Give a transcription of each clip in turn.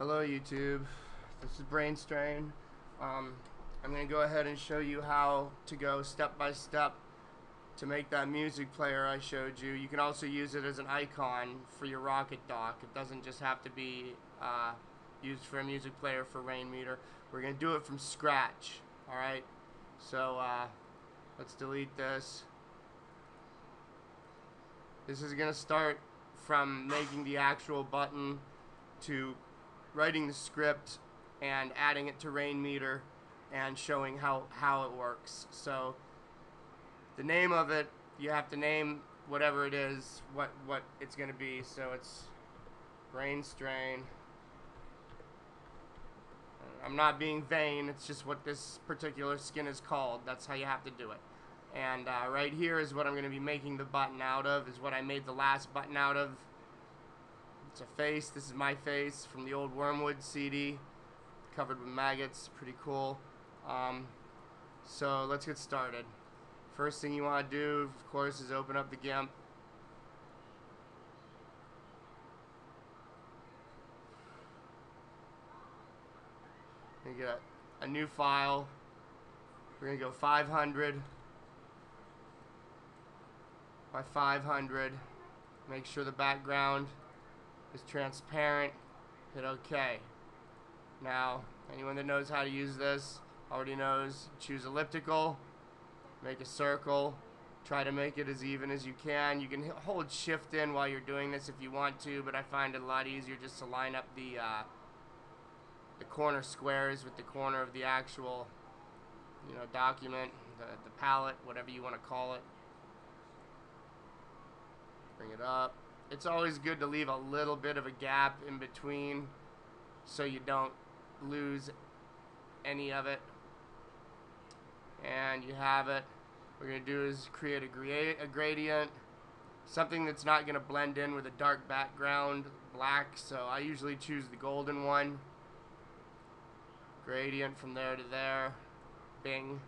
Hello YouTube, this is Brainstrain. I'm going to go ahead and show you how to go step by step to make that music player I showed you. You can also use it as an icon for your Rocketdock. It doesn't just have to be used for a music player for Rainmeter. We're going to do it from scratch, alright? So let's delete this. This is going to start from making the actual button to writing the script and adding it to Rainmeter and showing how it works. So the name of it, you have to name whatever it is, what it's going to be. So it's Brainstrain. I'm not being vain, it's just what this particular skin is called. That's how you have to do it. And right here is what I'm going to be making the button out of, is what I made the last button out of. It's a face. This is my face from the old Wormwood CD, covered with maggots. Pretty cool. So let's get started. First thing you want to do, of course, is open up the Gimp. You get a new file. We're going to go 500 by 500. Make sure the background is transparent. Hit OK. Now, anyone that knows how to use this already knows. Choose elliptical, make a circle, try to make it as even as you can. You can hold shift in while you're doing this if you want to, but I find it a lot easier just to line up the corner squares with the corner of the actual, document, the palette, whatever you want to call it. Bring it up. It's always good to leave a little bit of a gap in between so you don't lose any of it. And you have it. What we're going to do is create a gradient, something that's not going to blend in with a dark background, black, so I usually choose the golden one. Gradient from there to there. Bing.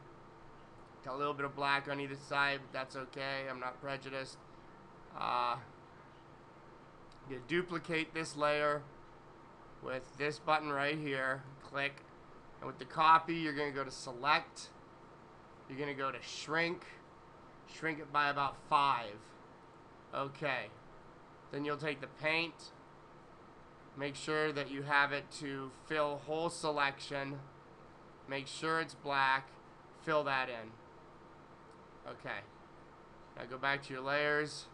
Got a little bit of black on either side, but that's okay. I'm not prejudiced. You duplicate this layer with this button right here. Click. And with the copy, you're going to go to select. You're going to go to shrink. Shrink it by about 5. Okay. Then you'll take the paint. Make sure that you have it to fill whole selection. Make sure it's black. Fill that in. Okay. Now go back to your layers.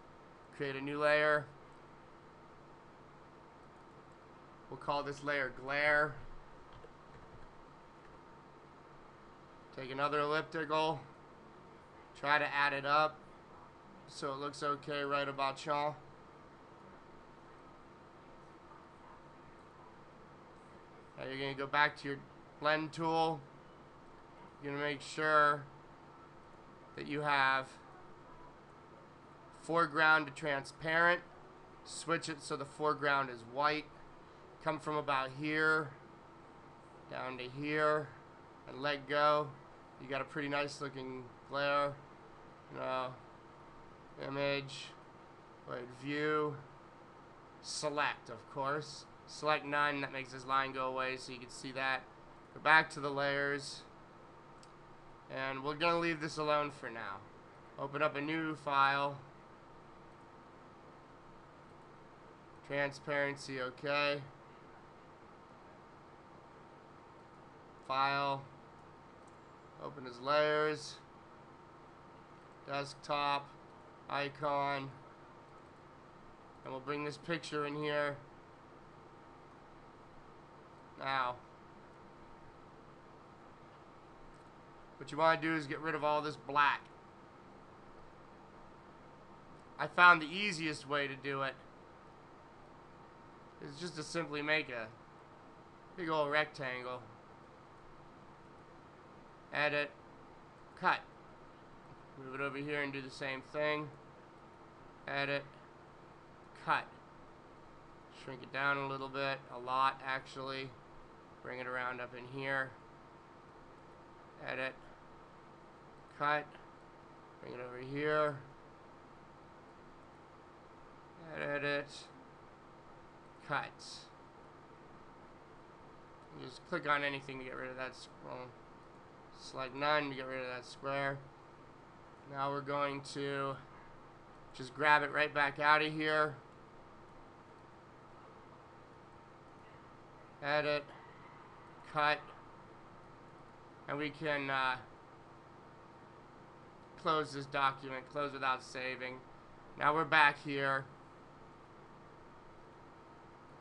Create a new layer. We'll call this layer glare. Take another elliptical. Try to add it up so it looks okay right about y'all. Now you're going to go back to your blend tool. You're going to make sure that you have foreground to transparent. Switch it so the foreground is white. Come from about here down to here and let go. You got a pretty nice looking glare. Image, view, select, of course. Select none, that makes this line go away so you can see that. Go back to the layers, and we're gonna leave this alone for now. Open up a new file. Transparency, okay. File. Open as layers. Desktop. Icon. And we'll bring this picture in here. Now, what you want to do is get rid of all this black. I found the easiest way to do it is just to simply make a big old rectangle. Edit, cut. Move it over here and do the same thing. Edit, cut. Shrink it down a little bit, a lot actually. Bring it around up in here. Edit, cut. Bring it over here. Edit, cut. You just click on anything to get rid of that. Well, select none to get rid of that square. Now we're going to just grab it right back out of here. Edit, cut, and we can close this document, close without saving. Now we're back here.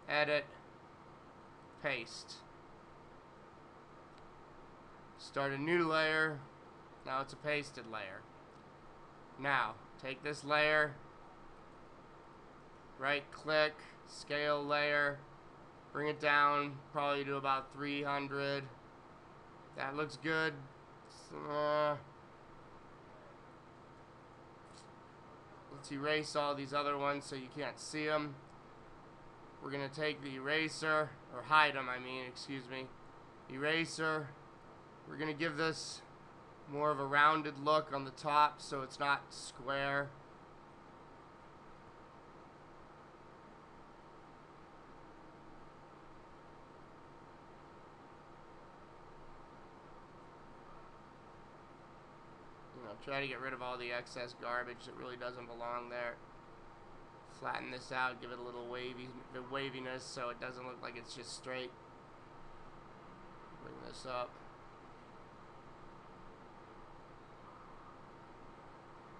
Edit, paste. Start a new layer. Now it's a pasted layer. Now, take this layer, right click, scale layer, bring it down, probably to about 300. That looks good. Let's erase all these other ones so you can't see them. We're going to take the eraser, or hide them, excuse me. Eraser. We're going to give this more of a rounded look on the top so it's not square. Try to get rid of all the excess garbage that really doesn't belong there. Flatten this out, give it a little waviness so it doesn't look like it's just straight. Bring this up.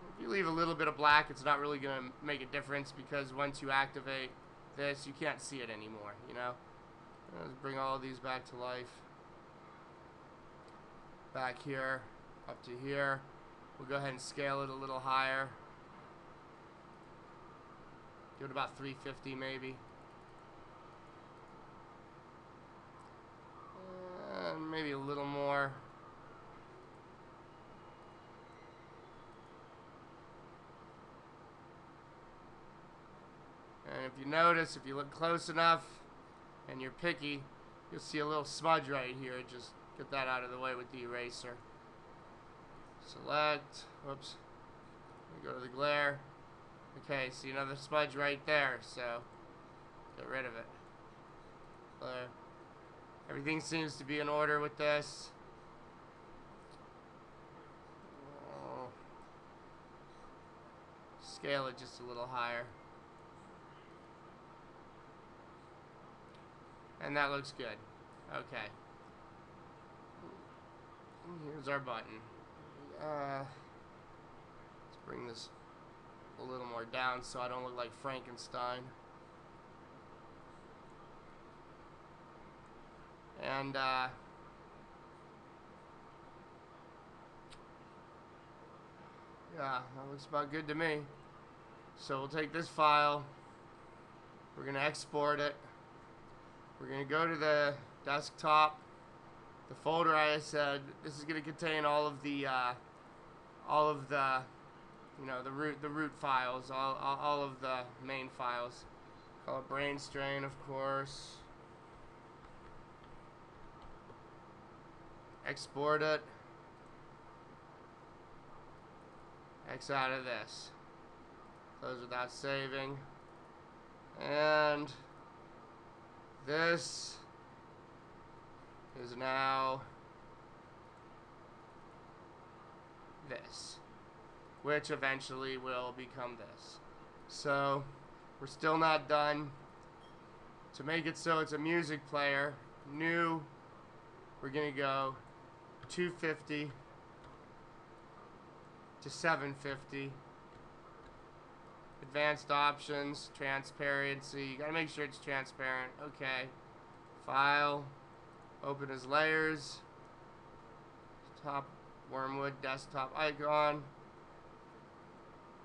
If you leave a little bit of black, it's not really going to make a difference because once you activate this, you can't see it anymore, you know? Let's bring all of these back to life. Back here, up to here. We'll go ahead and scale it a little higher. Give it about 350 maybe. And maybe a little more. And if you notice, if you look close enough and you're picky, you'll see a little smudge right here. Just get that out of the way with the eraser. Select, whoops, go to the glare. Okay, see another smudge right there, so get rid of it. Everything seems to be in order with this. Scale it just a little higher. And that looks good. Okay. Here's our button. Let's bring this a little more down so I don't look like Frankenstein. And yeah, that looks about good to me. So we'll take this file, we're going to export it, we're going to go to the desktop, the folder I said, this is going to contain all of the you know, the root files, all of the main files. Call it Brainstrain, of course. Export it. X out of this. Close without saving. And this is now this, which eventually will become this. So we're still not done. To make it so it's a music player, new, we're gonna go 250 to 750. Advanced options, transparency, you gotta make sure it's transparent. Okay, file, open as layers, top Wormwood desktop icon,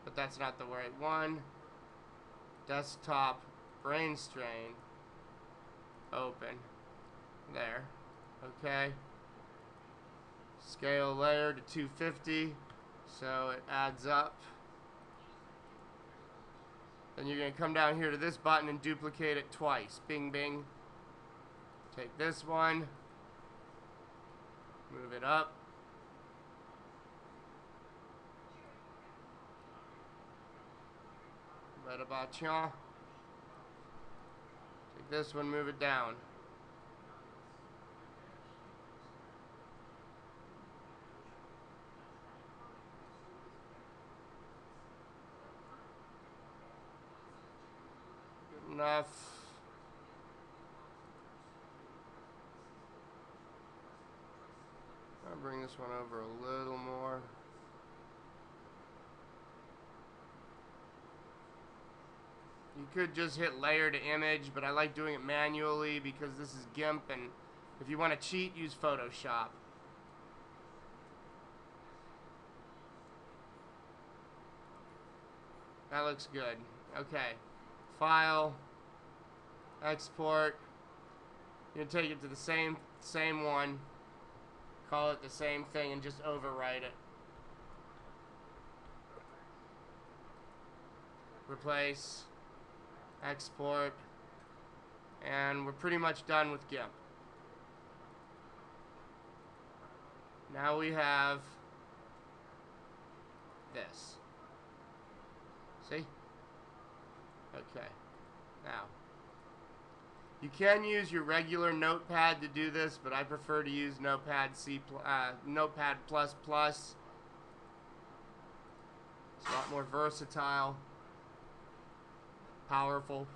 but that's not the right one. Desktop Brainstrain, open, there, okay. Scale layer to 250 so it adds up. Then you're going to come down here to this button and duplicate it twice. Bing, bing. Take this one, move it up. Right about here. Take this one, move it down. enough. I'll bring this one over a little more. You could just hit layer to image, but I like doing it manually because this is Gimp, and if you want to cheat, use Photoshop. That looks good. Okay. File. Export. You're gonna take it to the same one. Call it the same thing and just overwrite it. Replace. Export. And we're pretty much done with Gimp. Now we have this. See? Okay. Now, you can use your regular Notepad to do this, but I prefer to use Notepad Notepad++. It's a lot more versatile, powerful.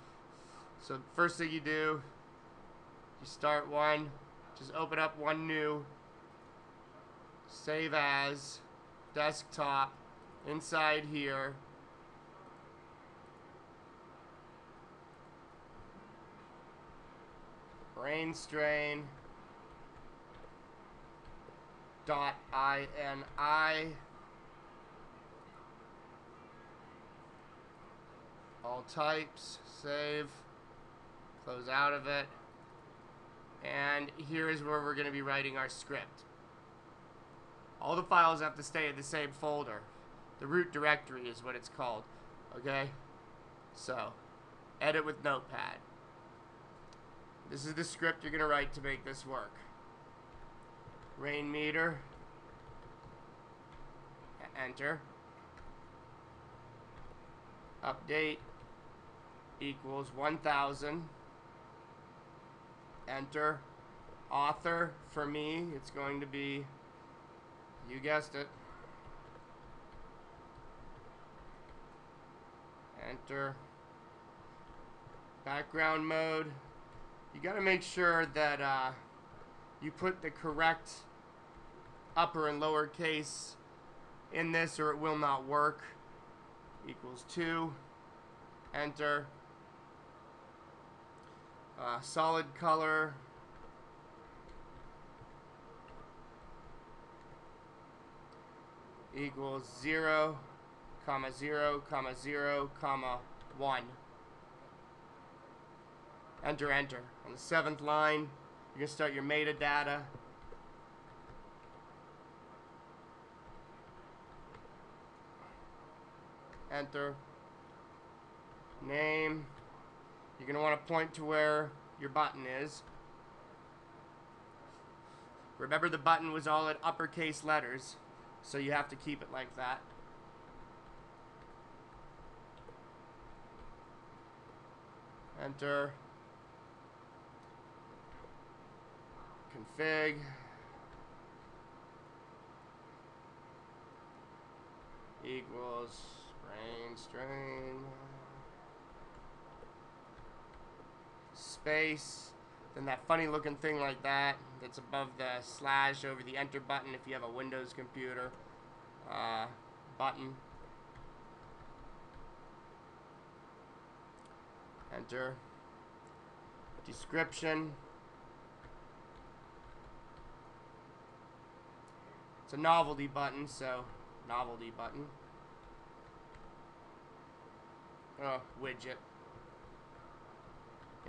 So first thing you do, you start one, just open up one new, save as, desktop, inside here. Brainstrain .ini, all types, save, close out of it, and here is where we're going to be writing our script. All the files have to stay in the same folder. The root directory is what it's called. Okay? So, edit with Notepad. This is the script you're going to write to make this work. Rainmeter. Enter. Update equals 1000. Enter. Author, for me, it's going to be, you guessed it. Enter. Background mode. You got to make sure that you put the correct upper and lower case in this or it will not work. Equals 2. Enter. Solid color. Equals 0, 0, 0, 1. Enter, enter. On the 7th line, you're going to start your metadata. Enter. Name. You're going to want to point to where your button is. Remember, the button was all in uppercase letters, so you have to keep it like that. Enter. Config. Equals Brainstrain. Space. Then that funny looking thing like that that's above the slash over the enter button if you have a Windows computer. Button. Enter. Description. It's a novelty button, so novelty button. Widget.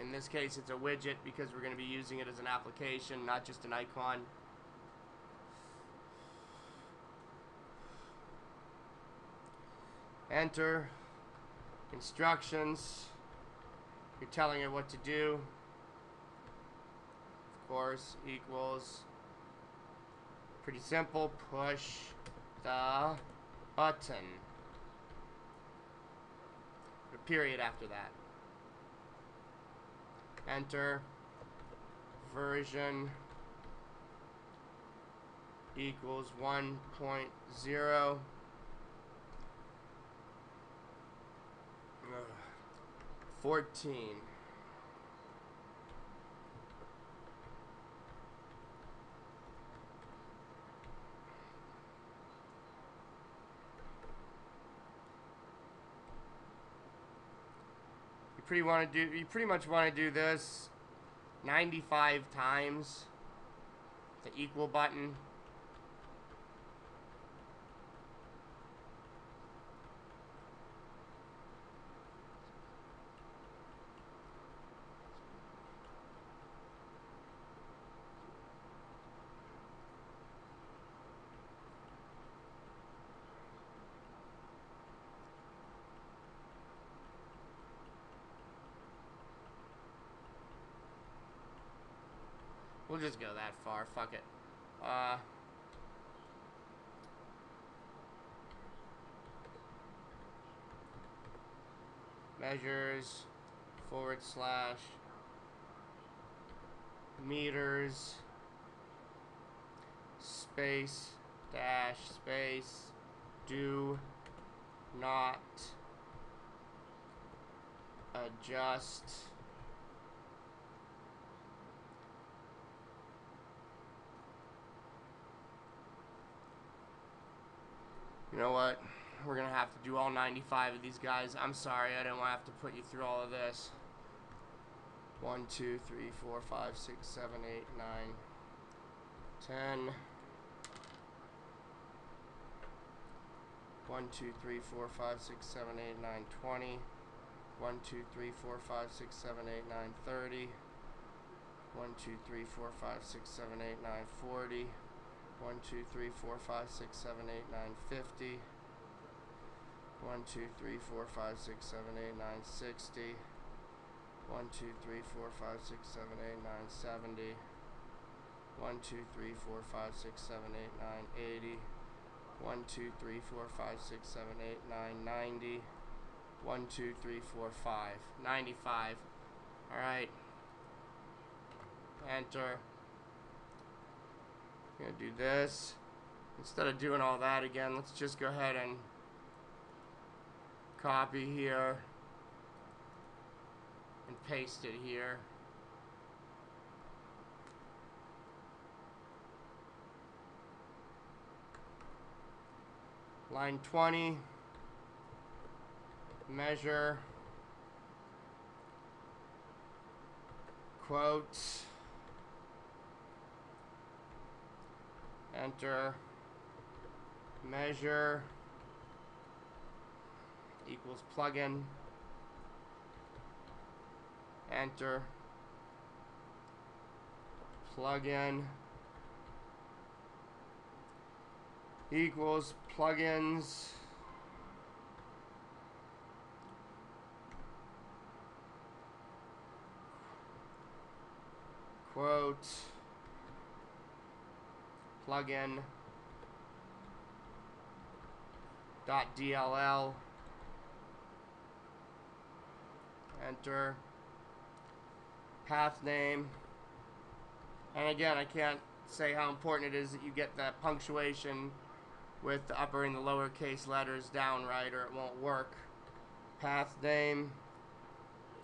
In this case, it's a widget because we're going to be using it as an application, not just an icon. Enter. Instructions. You're telling it what to do. Of course, equals. Pretty simple. Push the button. Put a period after that. Enter. Version equals 1.0. 14. pretty much want to do this 95 times. The equal button. We'll just go that far. Fuck it. Measures / meters space dash space do not adjust You know what? We're gonna have to do all 95 of these guys. I'm sorry, I didn't want to have to put you through all of this. 1, 2, 3, 4, 5, 6, 7, 8, 9, 10. 1, 2, 3, 4, 5, 6, 7, 8, 9, 20. 1, 2, 3, 4, 5, 6, 7, 8, 9, 30. 1, 2, 3, 4, 5, 6, 7, 8, 9, 40. 1, 2, 3, 4, 5, 6, 7, 8, 9, 50. 1, 2, 3, 4, 5, 6, 7, 8, 9, 60. 1, 2, 3, 4, 5, 6, 7, 8, 9, 70. 1, 2, 3, 4, 5, 6, 7, 8, 9, 80. 1, 2, 3, 4, 5, 6, 7, 8, 9, 90. 1, 2, 3, 4, 5. 95. Alright. Enter. I'm gonna do this. Instead of doing all that again, let's just go ahead and copy here and paste it here. Line 20, measure, quotes, enter, measure, equals plugin, enter, plugin, equals plugins, quote, plugin, .dll, enter, path name, and again I can't say how important it is that you get that punctuation with the upper and the lowercase letters down right or it won't work. Path name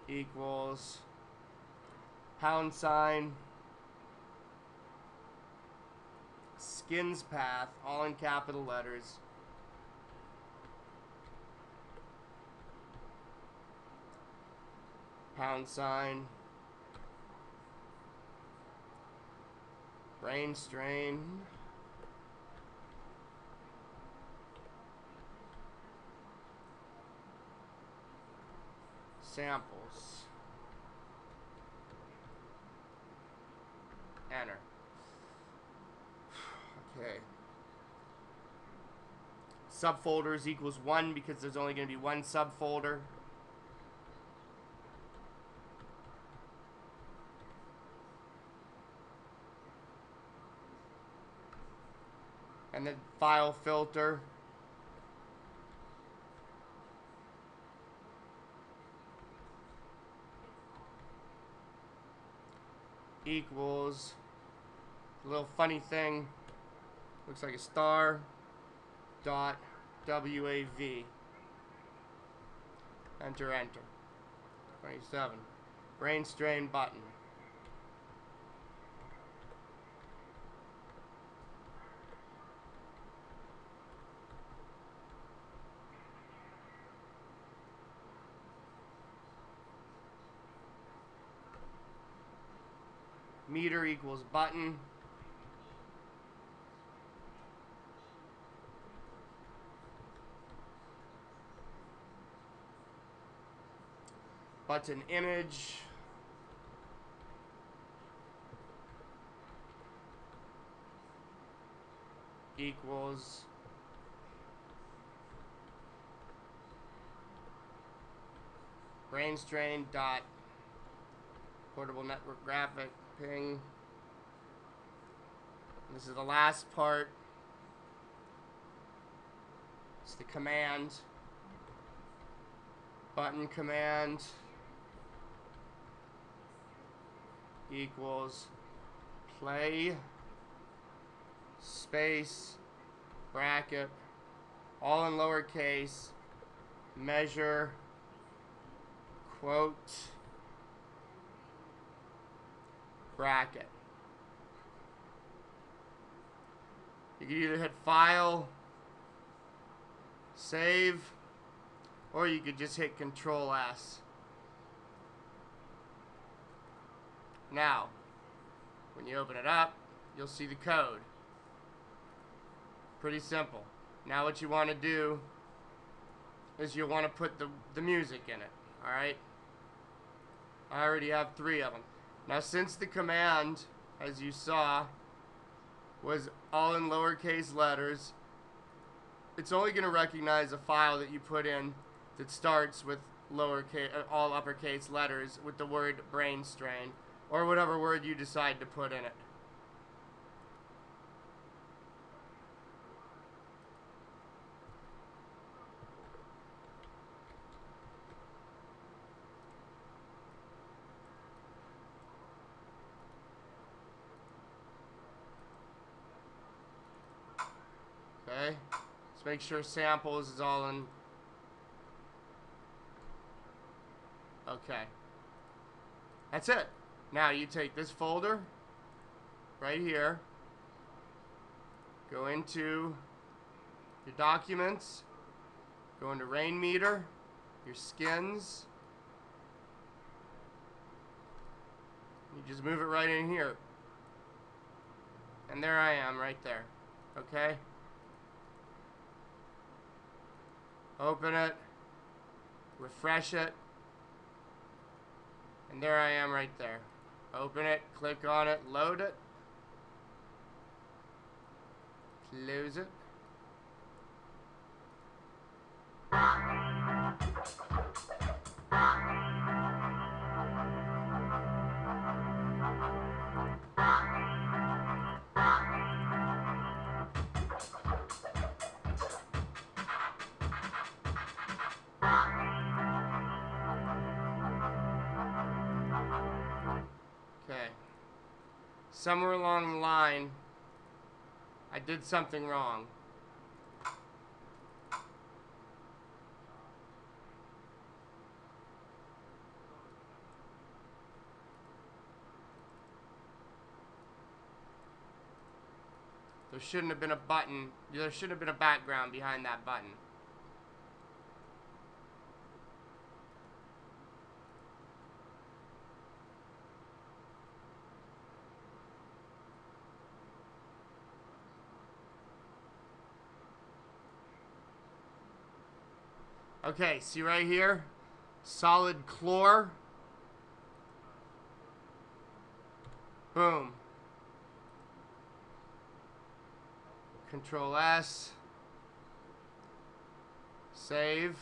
equals # skins path, all in capital letters, # Brainstrain samples, enter. Okay. Subfolders equals 1 because there's only going to be one subfolder. And then file filter equals a little funny thing, looks like a star dot WAV. Enter, enter. 27. Brainstrain button. Meter equals button. Button image. Equals Brainstrain dot portable network graphic ping. This is the last part. It's the command. Button command equals play space bracket, all in lowercase, measure quote bracket. You can either hit file, save, or you could just hit Control S. Now, when you open it up, you'll see the code. Pretty simple. Now what you want to do is you want to put the music in it. Alright? I already have 3 of them. Now since the command, as you saw, was all in lowercase letters, it's only going to recognize a file that you put in that starts with lowercase, all uppercase letters with the word Brainstrain, or whatever word you decide to put in it. Okay, let's make sure samples is all in. Okay, that's it. Now you take this folder right here, go into your documents, go into Rainmeter, your skins, you just move it right in here, and there I am right there. Okay, open it, refresh it, and there I am right there. Open it, click on it, load it, close it. Okay. Somewhere along the line, I did something wrong. There shouldn't have been a button. There should have been a background behind that button. Okay, see right here? Solid chlor. Boom. Control S. Save.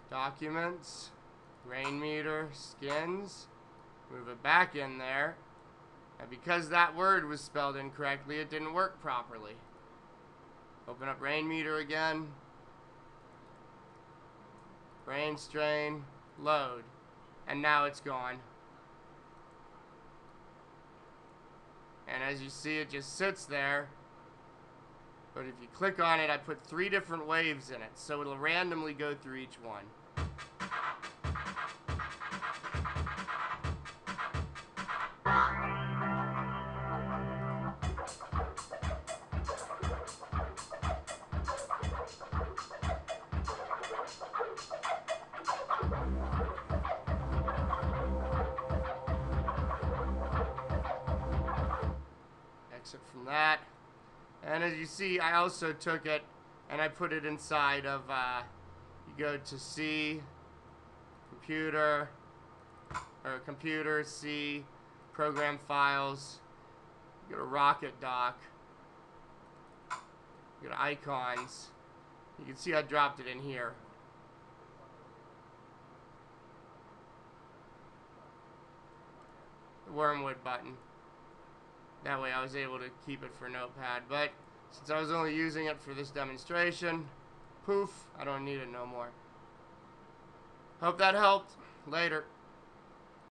Documents. Rainmeter. Skins. Move it back in there. And because that word was spelled incorrectly, it didn't work properly. Open up Rainmeter again. Brainstrain. Load. And now it's gone. And as you see, it just sits there. But if you click on it, I put 3 different waves in it, so it'll randomly go through each one. that. And as you see, I also took it and I put it inside of, you go to C, computer, C, program files, you go to Rocketdock, you go to icons. You can see I dropped it in here. The wormwood button. That way I was able to keep it for Notepad. But since I was only using it for this demonstration, poof, I don't need it no more. Hope that helped. Later.